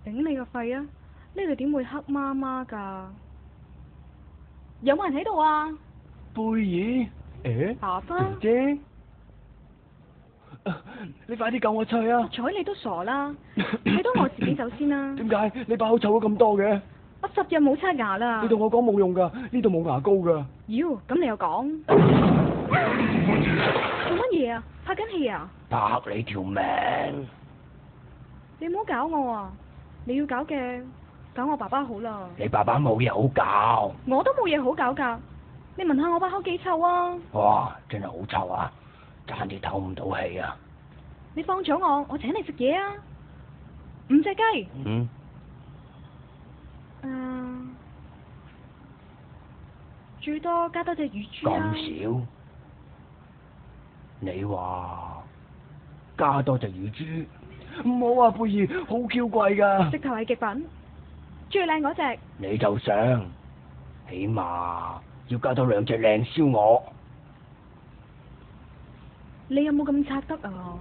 頂你個肺啊！呢度點會黑麻麻㗎？有冇人喺度啊？貝爾，爸爸，姐姐，你快啲救我出去啊！睬你都傻啦！睇到我自己走先啦。點解你把口臭咗咁多嘅？我10日冇刷牙啦。你同我講冇用㗎，呢度冇牙膏㗎。妖，咁你又講？做乜嘢啊？拍緊戲啊？拍你條命！你唔好搞我啊！你要搞嘅，搞我爸爸好啦。你爸爸冇嘢好搞。我都冇嘢好搞㗎。你聞下我把口幾臭啊！哇，真係好臭啊！差啲唞唔到氣啊！你放咗我請你食嘢啊！5隻雞。嗯。最多加多隻乳豬啊！咁少？你話加多隻乳豬？唔好啊，貝爾，好 Q 貴㗎。直頭係極品，最靚嗰隻。你就想，起碼要加多2隻靚燒鵝。你有冇咁拆得啊？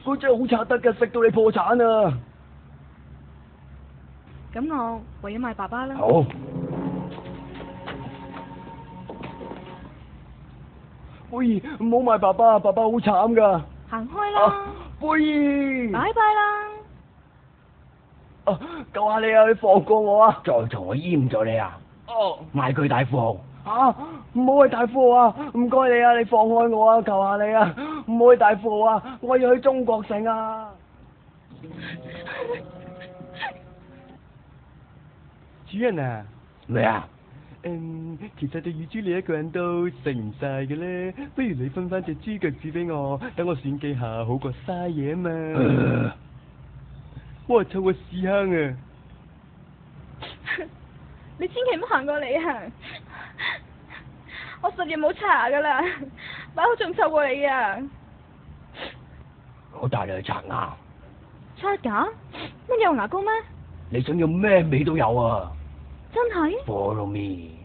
佢真係好拆得㗎，食到你破產啊！咁我唯有賣爸爸啦。好。貝爾，唔好賣爸爸，爸爸好慘㗎。行開啦！貝爾。拜拜啦！救下你啊！你放過我啊！再同我閹咗你啊！賣佢大富豪。唔好去大富豪啊！唔該你啊！你放開我啊！求下你啊！唔好去大富豪啊！我要去中國城啊！主人啊！咩啊？其實隻乳豬你一個人都食唔晒嘅咧，不如你分翻隻豬腳趾俾我，等我算計下好過嘥嘢啊嘛！哇，臭個屎坑啊！你千祈唔好行過嚟啊！我10日冇刷牙噶啦，把口仲臭過你啊！我帶你去刷牙。刷牙？乜有牙膏咩？你想要咩味都有啊！真係？ Follow me。